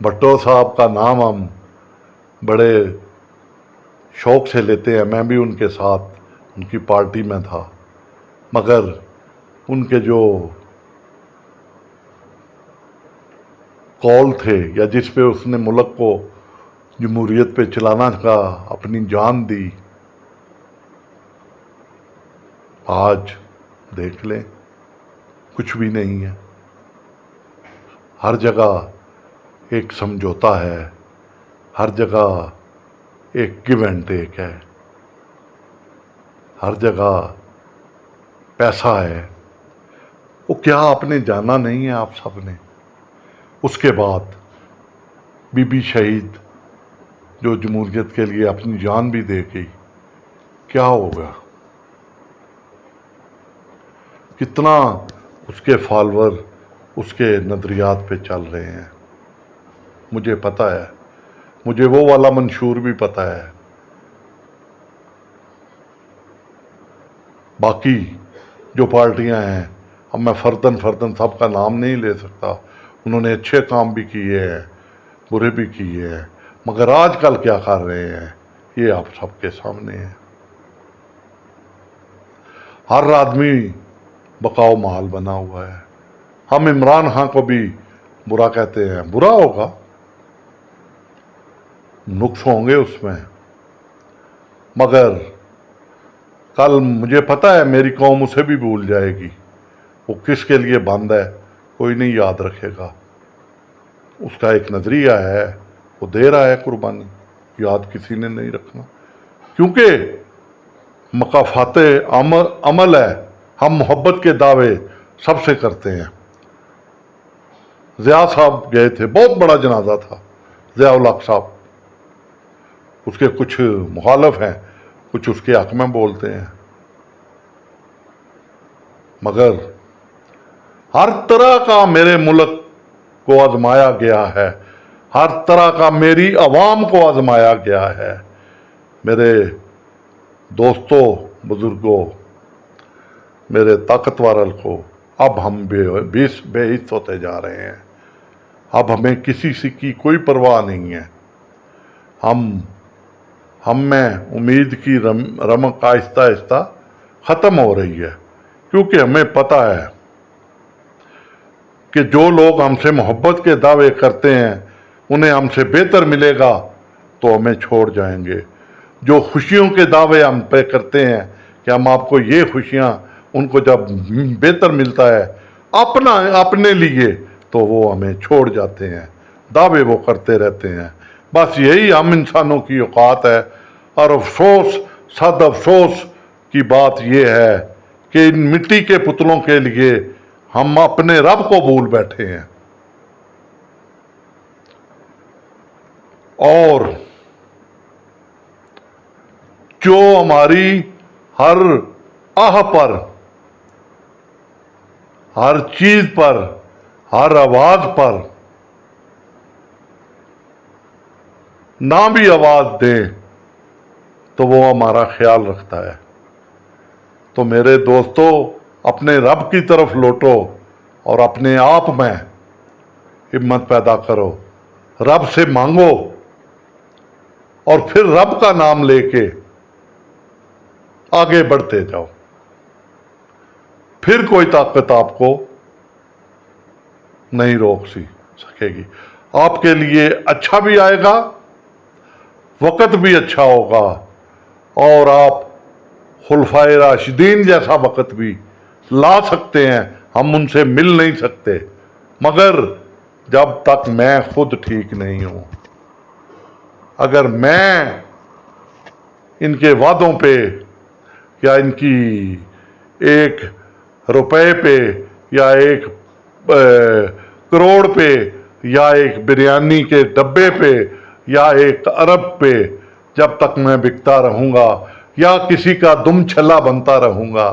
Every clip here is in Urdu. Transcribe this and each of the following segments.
بھٹو صاحب کا نام ہم بڑے شوق سے لیتے ہیں، میں بھی ان کے ساتھ ان کی پارٹی میں تھا، مگر ان کے جو قول تھے یا جس پہ اس نے ملک کو جمہوریت پہ چلانا کا اپنی جان دی، آج دیکھ لیں کچھ بھی نہیں ہے۔ ہر جگہ ایک سمجھوتا ہے، ہر جگہ ایک گیو اینڈ ٹیک ہے، ہر جگہ پیسہ ہے۔ وہ کیا آپ نے جانا نہیں ہے؟ آپ سب نے اس کے بعد بی بی شہید جو جمہوریت کے لیے اپنی جان بھی دے گئی، کیا ہوگا؟ کتنا اس کے فالوور اس کے نظریات پہ چل رہے ہیں مجھے پتہ ہے، مجھے وہ والا منشور بھی پتہ ہے۔ باقی جو پارٹیاں ہیں، اب میں فردن سب کا نام نہیں لے سکتا، انہوں نے اچھے کام بھی کیے ہیں، برے بھی کیے ہیں، مگر آج کل کیا کر رہے ہیں یہ آپ سب کے سامنے ہے۔ ہر آدمی بقاؤ محال بنا ہوا ہے۔ ہم عمران خان کو بھی برا کہتے ہیں، برا ہوگا، نقص ہوں گے اس میں، مگر کل مجھے پتہ ہے میری قوم اسے بھی بھول جائے گی۔ وہ کس کے لیے بند ہے کوئی نہیں یاد رکھے گا، اس کا ایک نظریہ ہے، وہ دے رہا ہے قربانی، یاد کسی نے نہیں رکھنا، کیونکہ مقافات عمل ہے۔ ہم محبت کے دعوے سب سے کرتے ہیں۔ ضیاء صاحب گئے تھے، بہت بڑا جنازہ تھا، ضیاء الحق صاحب، اس کے کچھ مخالف ہیں، کچھ اس کے حق میں بولتے ہیں، مگر ہر طرح کا میرے ملک کو آزمایا گیا ہے، ہر طرح کا میری عوام کو آزمایا گیا ہے۔ میرے دوستوں، بزرگوں، میرے طاقتور کو، اب ہم بے حس ہوتے جا رہے ہیں۔ اب ہمیں کسی سے کی کوئی پرواہ نہیں ہے۔ ہم میں امید کی رمق آہستہ آہستہ ختم ہو رہی ہے، کیونکہ ہمیں پتہ ہے کہ جو لوگ ہم سے محبت کے دعوے کرتے ہیں انہیں ہم سے بہتر ملے گا تو ہمیں چھوڑ جائیں گے۔ جو خوشیوں کے دعوے ہم پہ کرتے ہیں کہ ہم آپ کو یہ خوشیاں، ان کو جب بہتر ملتا ہے اپنے لیے تو وہ ہمیں چھوڑ جاتے ہیں، دعوے وہ کرتے رہتے ہیں۔ بس یہی ہم انسانوں کی اوقات ہے، اور افسوس، صد افسوس کی بات یہ ہے کہ ان مٹی کے پتلوں کے لیے ہم اپنے رب کو بھول بیٹھے ہیں، اور جو ہماری ہر آہ پر، ہر چیز پر، ہر آواز پر نہ بھی آواز دیں تو وہ ہمارا خیال رکھتا ہے۔ تو میرے دوستو، اپنے رب کی طرف لوٹو اور اپنے آپ میں ہمت پیدا کرو، رب سے مانگو، اور پھر رب کا نام لے کے آگے بڑھتے جاؤ، پھر کوئی طاقت آپ کو نہیں روک سکے گی۔ آپ کے لیے اچھا بھی آئے گا، وقت بھی اچھا ہوگا، اور آپ خلفائے راشدین جیسا وقت بھی لا سکتے ہیں۔ ہم ان سے مل نہیں سکتے، مگر جب تک میں خود ٹھیک نہیں ہوں، اگر میں ان کے وعدوں پہ یا ان کی ایک روپے پہ یا ایک کروڑ پہ یا ایک بریانی کے ڈبے پہ یا ایک ارب پہ جب تک میں بکتا رہوں گا یا کسی کا دم چھلا بنتا رہوں گا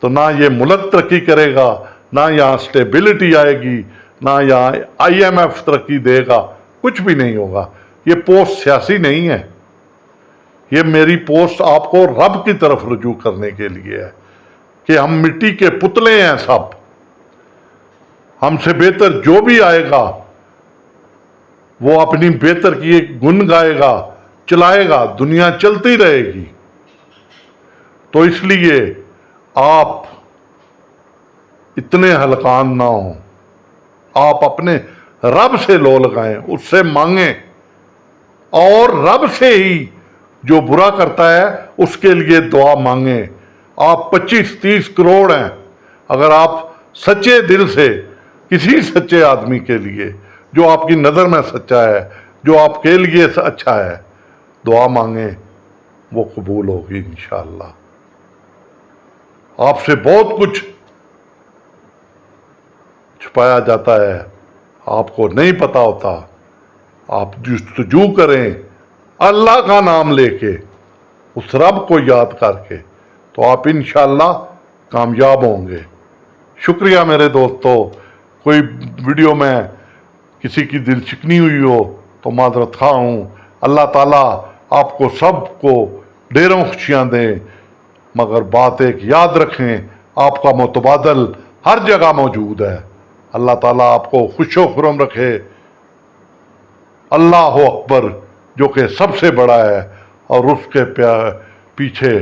تو نہ یہ ملک ترقی کرے گا، نہ یہاں سٹیبلٹی آئے گی، نہ یہاں IMF ترقی دے گا، کچھ بھی نہیں ہوگا۔ یہ پوسٹ سیاسی نہیں ہے، یہ میری پوسٹ آپ کو رب کی طرف رجوع کرنے کے لیے ہے کہ ہم مٹی کے پتلے ہیں سب، ہم سے بہتر جو بھی آئے گا وہ اپنی بہتر کی ایک گن گائے گا، چلائے گا، دنیا چلتی رہے گی۔ تو اس لیے آپ اتنے ہلکان نہ ہوں، آپ اپنے رب سے لو لگائیں، اس سے مانگیں، اور رب سے ہی جو برا کرتا ہے اس کے لیے دعا مانگیں۔ آپ 25-30 کروڑ ہیں، اگر آپ سچے دل سے کسی سچے آدمی کے لیے جو آپ کی نظر میں سچا ہے، جو آپ کے لیے اچھا ہے، دعا مانگیں، وہ قبول ہوگی انشاءاللہ۔ آپ سے بہت کچھ چھپایا جاتا ہے، آپ کو نہیں پتا ہوتا۔ آپ جستجو کریں اللہ کا نام لے کے، اس رب کو یاد کر کے، تو آپ انشاءاللہ کامیاب ہوں گے۔ شکریہ میرے دوستو، کوئی ویڈیو میں کسی کی دل چکنی ہوئی ہو تو معذرت خواہ ہوں۔ اللہ تعالیٰ آپ کو سب کو ڈھیروں خوشیاں دیں، مگر بات ایک یاد رکھیں، آپ کا متبادل ہر جگہ موجود ہے۔ اللہ تعالیٰ آپ کو خوش و خرم رکھے۔ اللہ اکبر، جو کہ سب سے بڑا ہے، اور اس کے پیچھے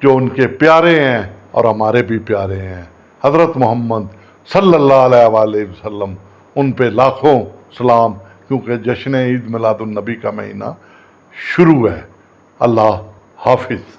جو ان کے پیارے ہیں اور ہمارے بھی پیارے ہیں، حضرت محمد صلی اللہ علیہ وآلہ وسلم، ان پہ لاکھوں سلام، کیونکہ جشن عید میلاد النبی کا مہینہ شروع ہے۔ اللہ حافظ۔